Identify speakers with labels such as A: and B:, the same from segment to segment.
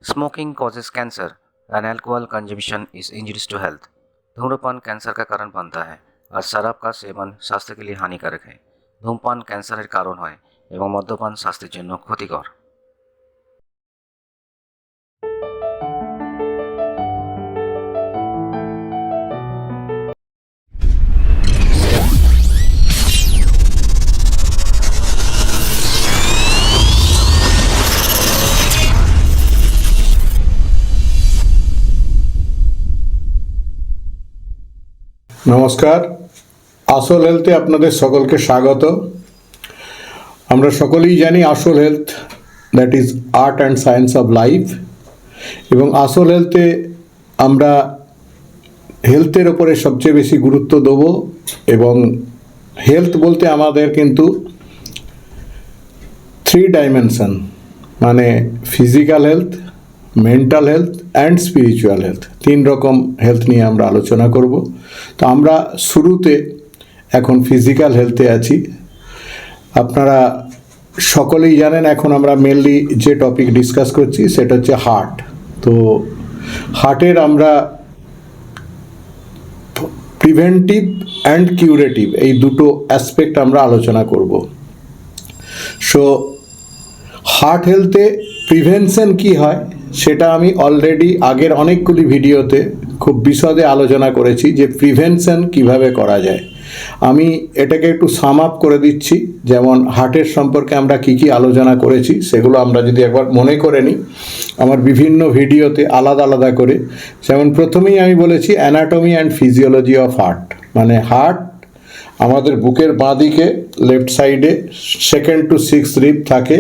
A: Smoking causes cancer and alcohol consumption is injurious to health। धूम्रपान cancer का कारण बनता है और शराब का सेवन স্বাস্থ্য के लिए हानिकारक है। ধূমপান ক্যান্সারের কারণ হয় এবং মদ্যপান স্বাস্থ্যের জন্য ক্ষতিকর।
B: নমস্কার, আসল হেলথে আপনাদের সকলকে স্বাগত। আমরা সকলেই জানি আসল health that is art and science of life, এবং আসল হেলথে আমরা হেলথের ওপরে সবচেয়ে বেশি গুরুত্ব দেব। এবং হেলথ বলতে আমাদের কিন্তু 3 ডাইমেনশন, মানে physical health, mental health and spiritual health, 3 রকম হেলথ নিয়ে আমরা আলোচনা করব। তো আমরা শুরুতে এখন ফিজিক্যাল হেলথে আছি। আপনারা সকলেই জানেন এখন আমরা মেনলি যে টপিক ডিসকাস করছি সেটা হচ্ছে হার্ট। তো হার্টের আমরা প্রিভেন্টিভ অ্যান্ড কিউরেটিভ এই দুটো অ্যাসপেক্ট আমরা আলোচনা করব। সো হার্ট হেলথে প্রিভেনশন কি হয় সেটা আমি অলরেডি আগের অনেকগুলি ভিডিওতে খুব বিশদে আলোচনা করেছি যে প্রিভেনশন কিভাবে করা যায়। আমি এটাকে একটু সাম আপ করে দিচ্ছি, যেমন হার্টের সম্পর্কে আমরা কি কি আলোচনা করেছি সেগুলো আমরা যদি একবার মনে করে নিই আমার বিভিন্ন ভিডিওতে আলাদা আলাদা করে। যেমন প্রথমেই আমি বলেছি anatomy and physiology of heart, মানে হার্ট আমাদের বুকের বাঁ দিকে লেফট সাইডে 2nd to 6th রিব থাকে,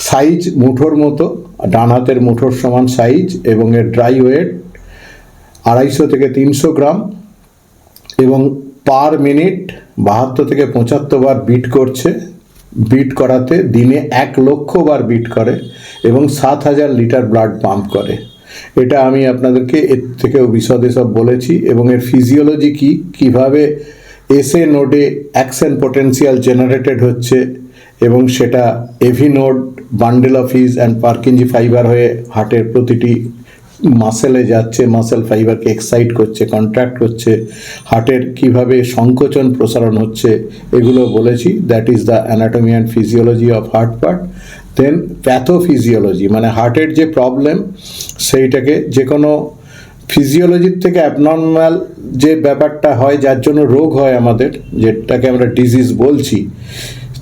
B: সাইজ মুঠোর মতো, ডান হাতের মুঠোর সমান সাইজ, এবং এর ড্রাই ওয়েট 250 থেকে 300 গ্রাম, এবং পার মিনিট 72 থেকে 75 বার বিট করছে। বিট করাতে দিনে 1 লক্ষ বার বিট করে এবং 7000 লিটার ব্লাড পাম্প করে। এটা আমি আপনাদেরকে এর থেকেও বিশদে সব বলেছি। এবং এর ফিজিওলজি কি, কিভাবে এসএ নোডে অ্যাকশন পোটেনশিয়াল জেনারেটেড হচ্ছে এবং সেটা AV node, bundle of His and Purkinje fibre হয়ে হার্টের প্রতিটি মাসেলে যাচ্ছে, মাসেল ফাইবারকে এক্সাইট করছে, কন্ট্রাক্ট করছে, হার্টের কিভাবে সংকোচন প্রসারণ হচ্ছে, এগুলো বলেছি। That is the anatomy and physiology of heart part. Then pathophysiology, মানে হার্টের যে প্রবলেম সেইটাকে যে কোনো ফিজিওলজির থেকে অ্যাবনর্মাল যে ব্যাপারটা হয়, যার জন্য রোগ হয় আমাদের, যেটাকে আমরা ডিজিজ বলছি,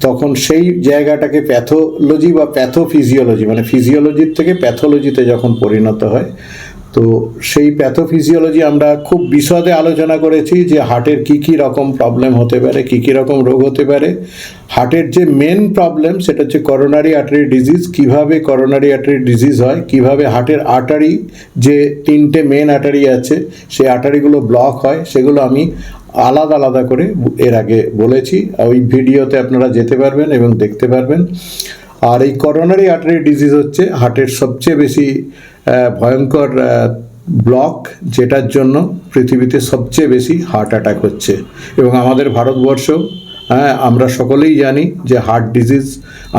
B: তখন সেই জায়গাটাকে প্যাথোলজি বা প্যাথোফিজিওলজি, মানে ফিজিওলজির থেকে প্যাথোলজিতে যখন পরিণত হয়, তো সেই প্যাথোফিজিওলজি আমরা খুব বিশদে আলোচনা করেছি যে হার্টের কী কী রকম প্রবলেম হতে পারে, কী কী রকম রোগ হতে পারে। হার্টের যে মেন প্রবলেম সেটা হচ্ছে করোনারি আর্টারি ডিজিজ, কিভাবে করোনারি আর্টারি ডিজিজ হয়, কিভাবে হার্টের আর্টারি, যে 3টে মেন আর্টারি আছে সেই আর্টারিগুলো ব্লক হয়, সেগুলো আমি আলাদা আলাদা করে এর আগে বলেছি। ওই ভিডিওতে আপনারা যেতে পারবেন এবং দেখতে পারবেন। আর এই করোনারি আর্টারি ডিজিজ হচ্ছে হার্টের সবচেয়ে বেশি ভয়ঙ্কর ব্লক, যেটার জন্য পৃথিবীতে সবচেয়ে বেশি হার্ট অ্যাটাক হচ্ছে। এবং আমাদের ভারতবর্ষ, আমরা সকলেই জানি যে হার্ট ডিজিজ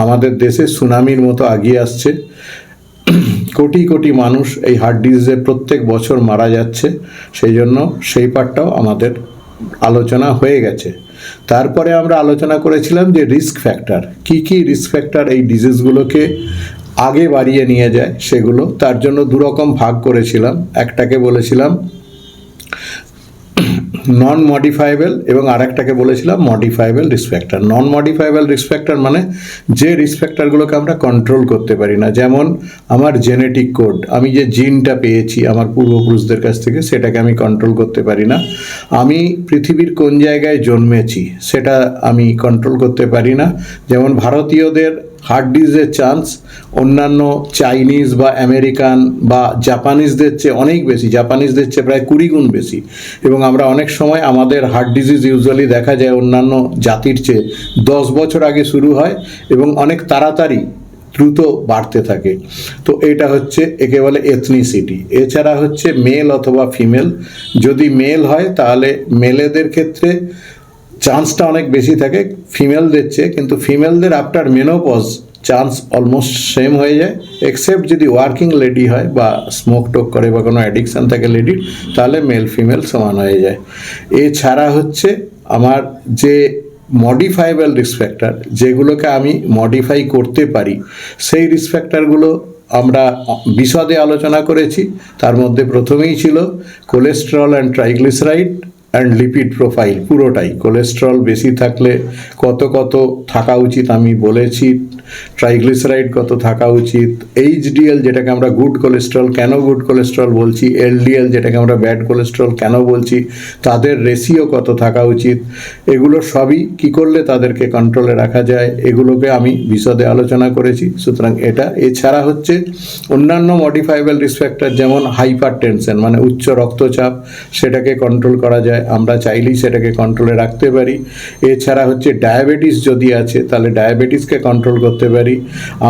B: আমাদের দেশে সুনামির মতো আগিয়ে আসছে। কোটি কোটি মানুষ এই হার্ট ডিজিজে প্রত্যেক বছর মারা যাচ্ছে। সেই জন্য সেই পার্টটাও আমাদের আলোচনা হয়ে গেছে। তারপরে আমরা আলোচনা করেছিলাম যে রিস্ক ফ্যাক্টর, কি কি রিস্ক ফ্যাক্টর এই ডিজিজগুলোকে আগে বাড়িয়ে নিয়ে যায় সেগুলো। তার জন্য 2 রকম ভাগ করেছিলাম। একটাকে বলেছিলাম নন মডিফাইবেল এবং আরেকটাকে বলেছিলাম মডিফাইবেল রিস্ক ফ্যাক্টর। নন মডিফাইবেল রিস্ক ফ্যাক্টর মানে যে রিস্ক ফ্যাক্টরগুলোকে আমরা কন্ট্রোল করতে পারি না, যেমন আমার জেনেটিক কোড, আমি যে জিনটা পেয়েছি আমার পূর্বপুরুষদের কাছ থেকে, সেটাকে আমি কন্ট্রোল করতে পারি না। আমি পৃথিবীর কোন জায়গায় জন্মেছি সেটা আমি কন্ট্রোল করতে পারি না। যেমন ভারতীয়দের হার্ট ডিজিজের চান্স অন্যান্য চাইনিজ বা আমেরিকান বা জাপানিজদের চেয়ে অনেক বেশি, জাপানিজদের চেয়ে প্রায় 20 গুণ বেশি। এবং আমরা অনেক সময় আমাদের হার্ট ডিজিজ ইউজুয়ালি দেখা যায় অন্যান্য জাতির চেয়ে 10 বছর আগে শুরু হয় এবং অনেক তাড়াতাড়ি দ্রুত বাড়তে থাকে। তো এটা হচ্ছে একে বলে এথনিসিটি। এছাড়া হচ্ছে মেল অথবা ফিমেল। যদি মেল হয় তাহলে মেলেদের ক্ষেত্রে চান্সটা অনেক বেশি থাকে ফিমেলদের চেয়ে, কিন্তু ফিমেলদের after menopause chance almost same হয়ে যায়, এক্সেপ্ট যদি ওয়ার্কিং লেডি হয় বা স্মোক টোক করে বা কোনো অ্যাডিকশান থাকে লেডির, তাহলে মেল ফিমেল সমান হয়ে যায়। এছাড়া হচ্ছে আমার যে মডিফাইবেল রিস্ক ফ্যাক্টর, যেগুলোকে আমি মডিফাই করতে পারি, সেই রিস্ক ফ্যাক্টরগুলো আমরা বিশদে আলোচনা করেছি। তার মধ্যে প্রথমেই ছিল cholesterol and triglyceride and lipid profile, পুরোটাই। কোলেস্টেরল বেশি থাকলে কত কত থাকা উচিত আমি বলেছি, ট্রাইগ্লিসারাইড কত থাকা উচিত, এইচডিএল যেটাকে আমরা গুড কোলেস্টেরল কেন গুড কোলেস্টেরল বলছি, এলডিএল যেটাকে আমরা ব্যাড কোলেস্টেরল কেন বলছি, তাদের রেশিও কত থাকা উচিত, এগুলো সবই কি করলে তাদেরকে কন্ট্রোলে রাখা যায়, এগুলোকে আমি বিশদে আলোচনা করেছি। সুতরাং এটা, এছাড়া হচ্ছে অন্যান্য মডিফাইবেল রিস্ক ফ্যাক্টর, যেমন হাইপার টেনশন মানে উচ্চ রক্তচাপ, সেটাকে কন্ট্রোল করা যায়, আমরা চাইলেই সেটাকে কন্ট্রোলে রাখতে পারি। এছাড়া হচ্ছে ডায়াবেটিস যদি আছে, তাহলে ডায়াবেটিসকে কন্ট্রোল করতে পারি।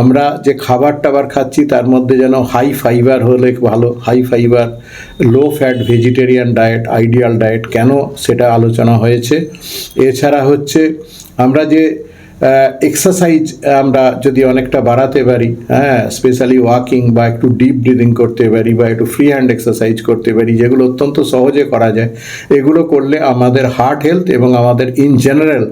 B: আমরা যে খাবার টাবার খাচ্ছি তার মধ্যে যেন হাই ফাইবার হলে ভালো, high fibre, low fat vegetarian diet ideal diet, কেন সেটা আলোচনা হয়েছে। এছাড়া হচ্ছে আমরা যে এক্সারসাইজ আমরা যদি অনেকটা বাড়াতে পারি, হ্যাঁ, স্পেশালি ওয়াকিং বা একটু ডিপ ব্রিদিং করতে পারি বা একটু ফ্রি হ্যান্ড এক্সারসাইজ করতে পারি, যেগুলো অত্যন্ত সহজে করা যায়, এগুলো করলে আমাদের হার্ট হেলথ এবং আমাদের ইন জেনারেল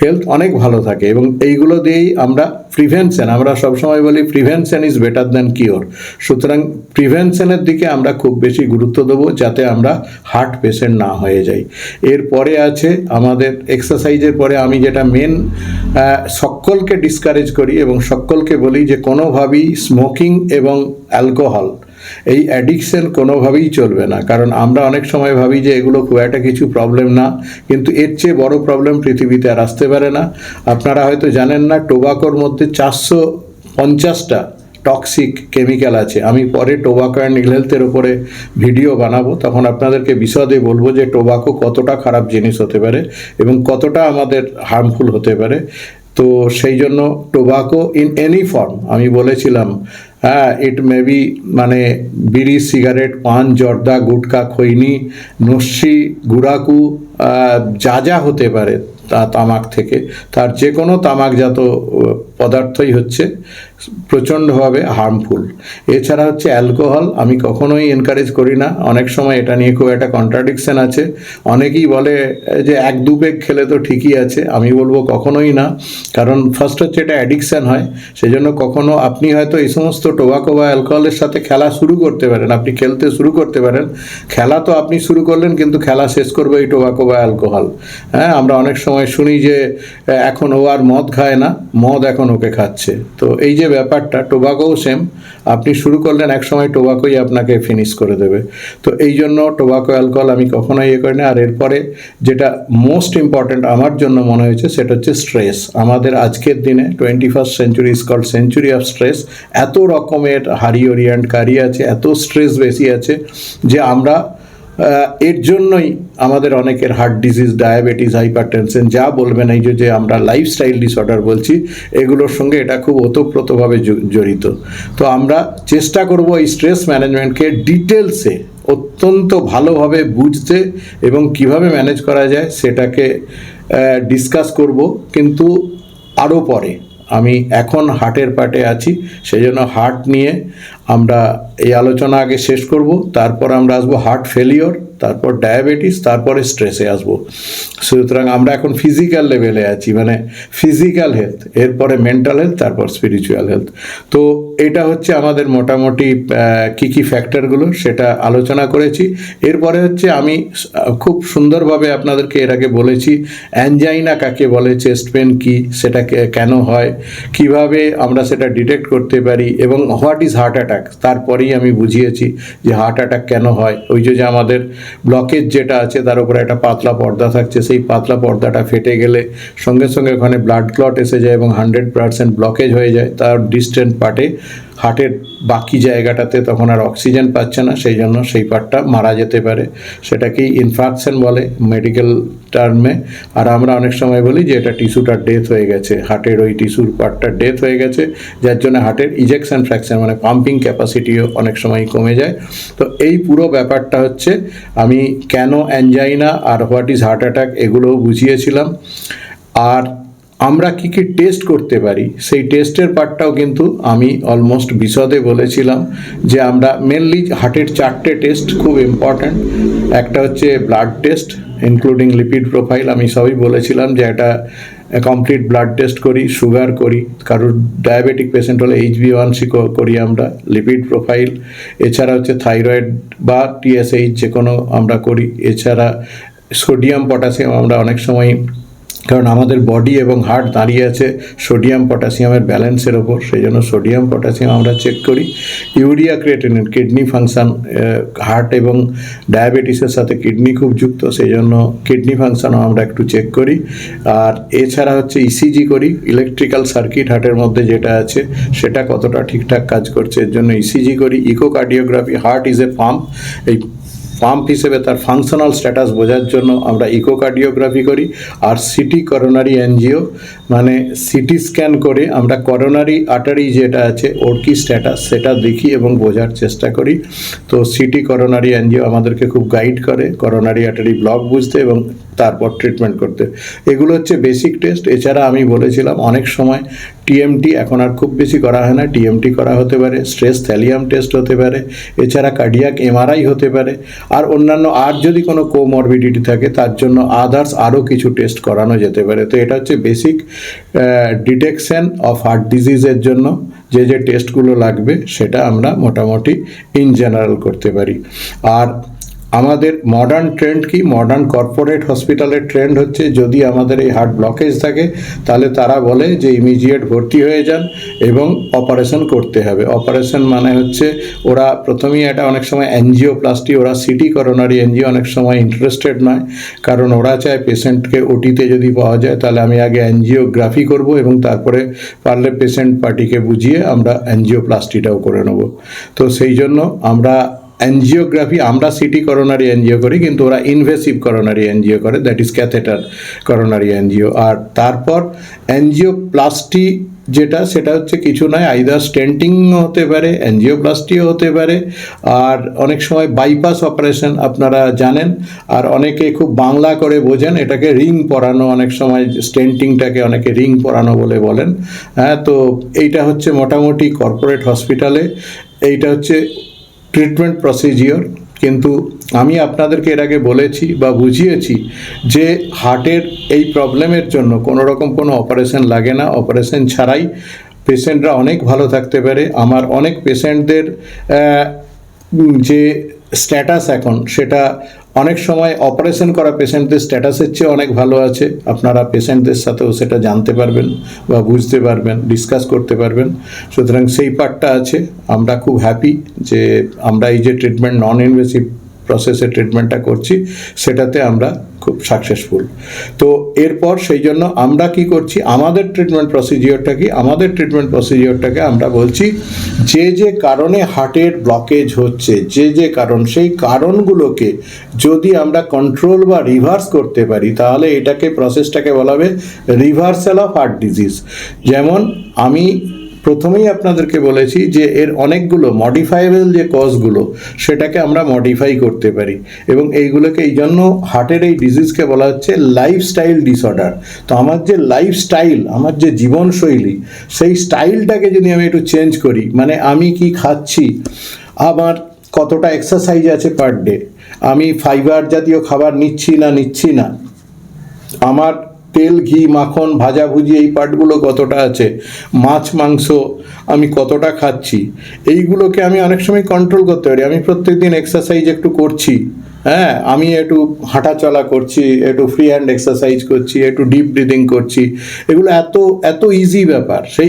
B: হেলথ অনেক ভালো থাকে। এবং এইগুলো দিয়েই আমরা প্রিভেনশন, আমরা সবসময় বলি prevention is better than cure. সুতরাং প্রিভেনশনের দিকে আমরা খুব বেশি গুরুত্ব দেবো, যাতে আমরা হার্ট পেশেন্ট না হয়ে যাই। এরপরে আছে আমাদের এক্সারসাইজের পরে আমি যেটা মেন সকলকে ডিসকারেজ করি এবং সকলকে বলি যে কোনোভাবেই স্মোকিং এবং অ্যালকোহল, এই অ্যাডিকশন কোনোভাবেই চলবে না। কারণ আমরা অনেক সময় ভাবি যে এগুলো খুব একটা কিছু প্রবলেম না, কিন্তু এর চেয়ে বড় প্রবলেম পৃথিবীতে আর আসতে পারে না। আপনারা হয়তো জানেন না, টোবাকোর মধ্যে 450টা টক্সিক কেমিক্যাল আছে। আমি পরে টোবাকো অ্যান্ড ইল হেলথের উপরে ভিডিও বানাবো, তখন আপনাদেরকে বিশদে বলবো যে টোবাকো কতটা খারাপ জিনিস হতে পারে এবং কতটা আমাদের হার্মফুল হতে পারে। তো সেই জন্য টোবাকো ইন এনি ফর্ম, আমি বলেছিলাম, হ্যাঁ, ইট মে বি মানে বিড়ি, সিগারেট, পান, জর্দা, গুটখা, খৈনি, নস্যি, গুড়াকু, যা যা হতে পারে তামাক থেকে, তার যে কোনো তামাকজাত পদার্থই হচ্ছে প্রচণ্ডভাবে হার্মফুল। এছাড়া হচ্ছে অ্যালকোহল, আমি কখনোই এনকারেজ করি না। অনেক সময় এটা নিয়ে খুব একটা কন্ট্রাডিকশন আছে, অনেকেই বলে যে 1-2 পেগ খেলে তো ঠিকই আছে, আমি বলবো কখনোই না। কারণ ফার্স্ট হচ্ছে এটা অ্যাডিকশান হয়, সেজন্য কখনো আপনি হয়তো এই সমস্ত টোবাকো বা অ্যালকোহলের সাথে খেলা শুরু করতে পারেন, আপনি খেলতে শুরু করতে পারেন, খেলা তো আপনি শুরু করলেন, কিন্তু খেলা শেষ করবে এই টোবাকো বা অ্যালকোহল। হ্যাঁ, আমরা অনেক সময় শুনি যে এখন ও আর মদ খায় না, মদ এখন ওকে খাচ্ছে। তো এই যে ব্যাপারটা, টোবাকোও সেম, আপনি শুরু করলেন এক সময়, টোবাকোই আপনাকে ফিনিশ করে দেবে। তো এই জন্য টোবাকো অ্যালকোহল আমি কখনোই ইয়ে করি না। আর এরপরে যেটা মোস্ট ইম্পর্ট্যান্ট আমার জন্য মনে হয়েছে, সেটা হচ্ছে স্ট্রেস। আমাদের আজকের দিনে 21st century is called century of stress. এত রকমের হারি ওরিয়েন্ট কারি আছে, এত স্ট্রেস বেশি আছে যে আমরা এর জন্যই আমাদের অনেকের হার্ট ডিজিজ, ডায়াবেটিস, হাইপারটেনশন, যা বলবেন, এই যে আমরা লাইফস্টাইল ডিসঅর্ডার বলছি, এগুলোর সঙ্গে এটা খুব ওতপ্রোতভাবে জড়িত। তো আমরা চেষ্টা করব এই স্ট্রেস ম্যানেজমেন্টকে ডিটেলসে অত্যন্ত ভালোভাবে বুঝতে এবং কিভাবে ম্যানেজ করা যায় সেটাকে ডিসকাস করব, কিন্তু আরও পরে। আমি এখন হার্টের পার্টে আছি, সেই জন্য হার্ট নিয়ে আমরা এই আলোচনা আগে শেষ করব, তারপর আমরা আসবো হার্ট ফেলিওর, তারপর ডায়াবেটিস, তারপরে স্ট্রেসে আসবো। সুতরাং আমরা এখন ফিজিক্যাল লেভেলে আছি, মানে ফিজিক্যাল হেলথ, এরপরে মেন্টাল হেলথ, তারপর স্পিরিচুয়াল হেলথ। তো এটা হচ্ছে আমাদের মোটামুটি কী কী ফ্যাক্টরগুলো সেটা আলোচনা করেছি। এরপরে হচ্ছে আমি খুব সুন্দরভাবে আপনাদেরকে এর আগে বলেছি অ্যানজাইনা কাকে বলে, চেস্ট পেন কী, সেটা কেন হয়, কিভাবে আমরা সেটা ডিটেক্ট করতে পারি, এবং হোয়াট ইজ হার্ট অ্যাটাক, তারপরেই আমি বুঝিয়েছি যে হার্ট অ্যাটাক কেন হয়। ওই যে আমাদের ব্লকেজ যেটা আছে, তার উপরে একটা পাতলা পর্দা থাকছে, সেই পাতলা পর্দাটা ফেটে গেলে সঙ্গে সঙ্গে ওখানে ব্লাড ক্লট এসে যায় এবং 100% ব্লকেজ হয়ে যায়, তার ডিস্টেন্ট পার্টে, হার্টের বাকি জায়গাটাতে তখন আর অক্সিজেন পাচ্ছে না, সেই জন্য সেই পার্টটা মারা যেতে পারে। সেটাকেই ইনফ্রাকশন বলে মেডিকেল টার্মে। আর আমরা অনেক সময় বলি যে এটা টিস্যুটার ডেথ হয়ে গেছে, হার্টের ওই টিস্যুর পার্টটার ডেথ হয়ে গেছে, যার জন্য হার্টের ইজেকশন ফ্র্যাকশন মানে পাম্পিং ক্যাপাসিটিও অনেক সময় কমে যায়। তো এই পুরো ব্যাপারটা হচ্ছে আমি কেন অ্যানজাইনা আর হোয়াট ইজ হার্ট অ্যাটাক এগুলোও বুঝিয়েছিলাম। আর আমরা কি কি টেস্ট করতে পারি সেই টেস্টের পার্টটাও কিন্তু আমি অলমোস্ট বিশদে বলেছিলাম যে আমরা মেনলি হার্টের 4টে টেস্ট খুব ইম্পর্ট্যান্ট। একটা হচ্ছে blood test including lipid profile, আমি সবই বলেছিলাম যে একটা কমপ্লিট ব্লাড টেস্ট করি, সুগার করি, কারোর ডায়াবেটিক পেশেন্ট হলে HbA1c করি আমরা, লিপিড প্রোফাইল, এছাড়া হচ্ছে থাইরয়েড বা TSH যে কোনো আমরা করি, এছাড়া সোডিয়াম পটাশিয়াম আমরা অনেক সময়, কারণ আমাদের বডি এবং হার্ট দাঁড়িয়ে আছে সোডিয়াম পটাশিয়ামের ব্যালেন্সের ওপর, সেই জন্য সোডিয়াম পটাশিয়াম আমরা চেক করি। Urea creatinine, kidney function, heart এবং ডায়াবেটিসের সাথে কিডনি খুব যুক্ত, সেই জন্য কিডনি ফাংশনও আমরা একটু চেক করি। আর এছাড়া হচ্ছে ইসিজি করি, ইলেকট্রিক্যাল সার্কিট হার্টের মধ্যে যেটা আছে সেটা কতটা ঠিকঠাক কাজ করছে এর জন্য ইসিজি করি। Echocardiography, heart is a pump, এই পাম্প হিসেবে তার ফাংশনাল স্ট্যাটাস বোঝার জন্য আমরা ইকোকার্ডিওগ্রাফি করি। আর সিটি করোনারি অ্যানজিও মানে সিটি স্ক্যান করে আমরা করোনারি আর্টারি যেটা আছে ওর কি স্ট্যাটাস সেটা দেখি এবং বোঝার চেষ্টা করি। তো সিটি করোনারি অ্যানজিও আমাদেরকে খুব গাইড করে করোনারি আর্টারি ব্লক বুঝতে এবং তারপর ট্রিটমেন্ট করতে। এগুলো হচ্ছে বেসিক টেস্ট। এছাড়া আমি বলেছিলাম অনেক সময় টিএমটি এখন আর খুব বেশি করা হয় না, টিএমটি করা হতে পারে, স্ট্রেস থ্যালিয়াম টেস্ট হতে পারে, এছাড়া কার্ডিয়াক এমআরআই হতে পারে, আর অন্যান্য আর যদি কোনো কোমরবিডিটি থাকে তার জন্য আদার্স আরও কিছু টেস্ট করানো যেতে পারে। তো এটা হচ্ছে বেসিক ডিটেকশন অফ হার্ট ডিজিজের জন্য যে যে টেস্টগুলো লাগবে সেটা আমরা মোটামুটি ইন জেনারেল করতে পারি। আর আমাদের মডার্ন ট্রেন্ড কি, মডার্ন কর্পোরেট হসপিটালের ট্রেন্ড হচ্ছে যদি আমাদের এই হার্ট ব্লকেজ থাকে তাহলে তারা বলে যে ইমিডিয়েট ভর্তি হয়ে যান এবং অপারেশন করতে হবে। অপারেশন মানে হচ্ছে ওরা প্রথমেই এটা অনেক সময় অ্যাঞ্জিওপ্লাস্টি, ওরা সিটি করোনারি অ্যাঞ্জিও অনেক সময় ইন্টারেস্টেড নয়, কারণ ওরা চায় পেশেন্টকে ওটিতে যদি পাওয়া যায় তাহলে আমি আগে অ্যাঞ্জিওগ্রাফি করব এবং তারপরে পারলে পেশেন্ট পার্টিকে বুঝিয়ে আমরা অ্যাঞ্জিওপ্লাস্টিটাও করে নেব। তো সেই জন্য আমরা অ্যাঞ্জিওগ্রাফি, আমরা সিটি করোনারি অ্যাঞ্জিও করি কিন্তু ওরা ইনভেসিভ করোনারি অ্যাঞ্জিও করে, that is catheter coronary angio. আর তারপর অ্যাঞ্জিওপ্লাস্টি যেটা সেটা হচ্ছে কিছু নয়, আইদার স্টেন্টিং হতে পারে, অ্যাঞ্জিওপ্লাস্টিও হতে পারে, আর অনেক সময় বাইপাস অপারেশন আপনারা জানেন, আর অনেকে খুব বাংলা করে বোঝেন এটাকে রিং পরানো, অনেক সময় স্টেন্টিংটাকে অনেকে রিং পরানো বলে বলেন। হ্যাঁ, তো এইটা হচ্ছে মোটামুটি কর্পোরেট হসপিটালে এইটা হচ্ছে ট্রিটমেন্ট প্রসিজিওর। কিন্তু আমি আপনাদেরকে এর আগে বলেছি বা বুঝিয়েছি যে হার্টের এই প্রবলেমের জন্য কোনো রকম কোনো অপারেশন লাগে না, অপারেশন ছাড়াই পেশেন্টরা অনেক ভালো থাকতে পারে। আমার অনেক পেশেন্টদের যে স্ট্যাটাস এখন সেটা অনেক সময় অপারেশন করা পেশেন্টদের স্ট্যাটাসের চেয়ে অনেক ভালো আছে। আপনারা পেশেন্টদের সাথেও সেটা জানতে পারবেন বা বুঝতে পারবেন, ডিসকাস করতে পারবেন। সুতরাং সেই পার্টটা আছে। আমরা খুব হ্যাপি যে আমরা এই যে ট্রিটমেন্ট নন ইনভেসিভ প্রসেসে ট্রিটমেন্টটা করছি সেটাতে আমরা খুব সাকসেসফুল। তো এরপর সেই জন্য আমরা কি করছি, আমাদের ট্রিটমেন্ট প্রসিজিওরটা কি, আমাদের ট্রিটমেন্ট প্রসিজিওরটাকে আমরা বলছি যে যে কারণে হার্টের ব্লকেজ হচ্ছে, যে যে কারণ, সেই কারণগুলোকে যদি আমরা কন্ট্রোল বা রিভার্স করতে পারি তাহলে এটাকে প্রসেসটাকে বলা হবে রিভার্সাল অফ হার্ট ডিজিজ। যেমন আমি প্রথমেই আপনাদেরকে বলেছি যে এর অনেকগুলো মডিফাইবেল যে কজগুলো সেটাকে আমরা মডিফাই করতে পারি এবং এইগুলোকে এই জন্য হার্টের এই ডিজিজকে বলা হচ্ছে লাইফস্টাইল ডিসঅর্ডার। তো আমার যে লাইফস্টাইল, আমার যে জীবনশৈলী, সেই স্টাইলটাকে যদি আমি একটু চেঞ্জ করি, মানে আমি কি খাচ্ছি, আমার কতটা এক্সারসাইজ আছে পার ডে, আমি ফাইবার জাতীয় খাবার নিচ্ছি না, আমার তেল ঘি মাখন ভাজাভুজি এই পার্টগুলো কতটা আছে, মাছ মাংস আমি কতটা খাচ্ছি, এইগুলোকে আমি অনেক সময় কন্ট্রোল করতে পারি। আমি প্রত্যেকদিন এক্সারসাইজ একটু করছি, হ্যাঁ, আমি একটু হাঁটা চলা করছি, একটু ফ্রি হ্যান্ড এক্সারসাইজ করছি, একটু ডিপ ব্রিদিং করছি, এগুলো এত ইজি ব্যাপার। সেই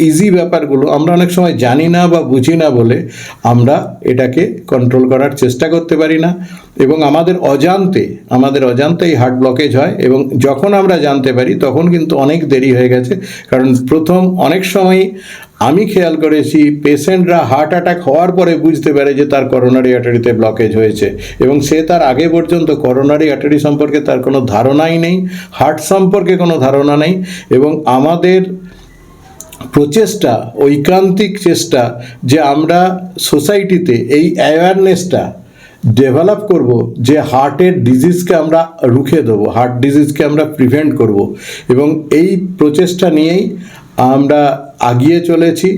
B: ইজি ব্যাপারগুলো আমরা অনেক সময় জানি না বা বুঝি না বলে আমরা এটাকে কন্ট্রোল করার চেষ্টা করতে পারি না এবং আমাদের অজান্তে এই হার্ট ব্লকেজ হয় এবং যখন আমরা জানতে পারি তখন কিন্তু অনেক দেরি হয়ে গেছে। কারণ প্রথম অনেক সময় আমি খেয়াল করেছি পেশেন্টরা হার্ট অ্যাটাক হওয়ার পরে বুঝতে পারে যে তার করোনারি আর্টারিতে ব্লকেজ হয়েছে এবং সে তার আগে পর্যন্ত করোনারি আর্টারি সম্পর্কে তার কোনো ধারণাই নেই, হার্ট সম্পর্কে কোনো ধারণা নেই। এবং আমাদের প্রচেষ্টা, ঐকান্তিক চেষ্টা যে আমরা সোসাইটিতে এই অ্যাওয়ারনেসটা ডেভেলপ করব যে হার্টের ডিজিজকে আমরা রুখে দেবো, হার্ট ডিজিজকে আমরা প্রিভেন্ট করব, এবং এই প্রচেষ্টা নিয়েই আমরা এগিয়ে চলেছি।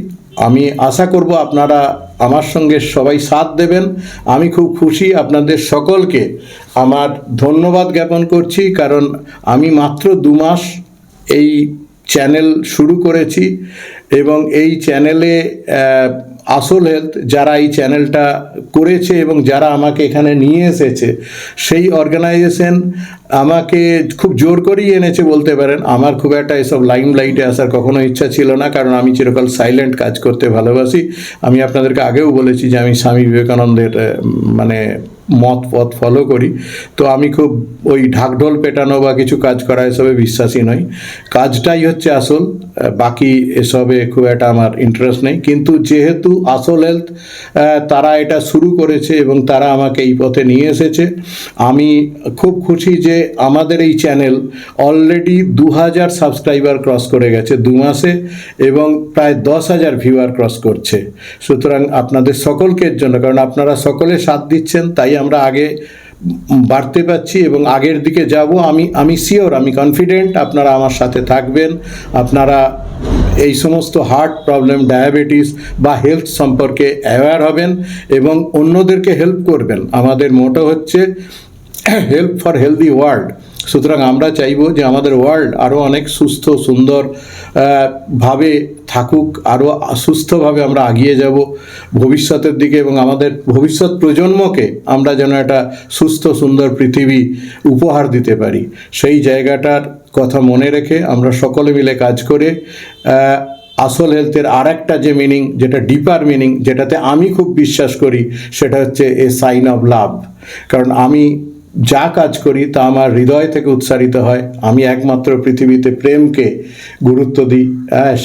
B: আমি আশা করব আপনারা আমার সঙ্গে সবাই সাথ দেবেন। আমি খুব খুশি, আপনাদের সকলকে আমার ধন্যবাদ জ্ঞাপন করছি, কারণ আমি মাত্র 2 মাস এই চ্যানেল শুরু করেছি, এবং এই চ্যানেলে আসল হেলথ যারা এই চ্যানেলটা করেছে এবং যারা আমাকে এখানে নিয়ে এসেছে, সেই অর্গানাইজেশন আমাকে খুব জোর করেই এনেছে বলতে পারেন। আমার খুব একটা এসব লাইমলাইটে আসার কখনো ইচ্ছা ছিল না, কারণ আমি চিরকাল সাইলেন্ট কাজ করতে ভালোবাসি। আমি আপনাদেরকে আগেও বলেছি যে আমি স্বামী বিবেকানন্দের মানে মত পথ ফলো করি, তো আমি খুব ওই ঢাকঢোল পেটানো বা কিছু কাজ করা এসবে বিশ্বাসী নই। কাজটাই হচ্ছে আসল, বাকি এসবে খুব একটা আমার ইন্টারেস্ট নেই। কিন্তু যেহেতু আসল হেলথ তারা এটা শুরু করেছে এবং তারা আমাকে এই পথে নিয়ে এসেছে, আমি খুব খুশি যে আমাদের এই চ্যানেল অলরেডি 2000 সাবস্ক্রাইবার ক্রস করে গেছে 2 মাসে, এবং প্রায় 10,000 ভিউয়ার ক্রস করছে। সুতরাং আপনাদের সকলকে জন্য, কারণ আপনারা সকলে সাথ দিচ্ছেন, তাই আমরা আগে বাড়তে পারছি এবং আগের দিকে যাব। আমি শিওর, আমি কনফিডেন্ট আপনারা আমার সাথে থাকবেন। আপনারা এই সমস্ত হার্ট প্রবলেম, ডায়াবেটিস বা হেলথ সম্পর্কে অ্যাওয়্যার হবেন এবং অন্যদেরকে হেল্প করবেন। আমাদের মোটো হচ্ছে হেল্প ফর হেলদি ওয়ার্ল্ড। সুতরাং আমরা চাইব যে আমাদের ওয়ার্ল্ড আরও অনেক সুস্থ সুন্দর ভাবে থাকুক, আরও সুস্থভাবে আমরা এগিয়ে যাব ভবিষ্যতের দিকে, এবং আমাদের ভবিষ্যৎ প্রজন্মকে আমরা যেন একটা সুস্থ সুন্দর পৃথিবী উপহার দিতে পারি। সেই জায়গাটার কথা মনে রেখে আমরা সকলে মিলে কাজ করে আসল হেলথের আর একটা যে মিনিং, যেটা ডিপার মিনিং, যেটাতে আমি খুব বিশ্বাস করি, সেটা হচ্ছে এ সাইন অফ লাভ। কারণ আমি যা কাজ করি তা আমার হৃদয় থেকে উৎসারিত হয়। আমি একমাত্র পৃথিবীতে প্রেমকে গুরুত্ব দিই।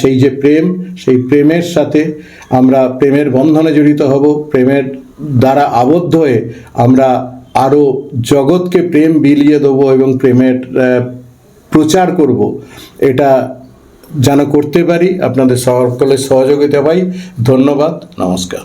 B: সেই যে প্রেম, সেই প্রেমের সাথে আমরা প্রেমের বন্ধনে জড়িত হব, প্রেমের দ্বারা আবদ্ধ হয়ে আমরা আরও জগৎকে প্রেম বিলিয়ে দেবো এবং প্রেমের প্রচার করব। এটা যেন করতে পারি, আপনাদের সকলের সহযোগিতা পাই। ধন্যবাদ, নমস্কার।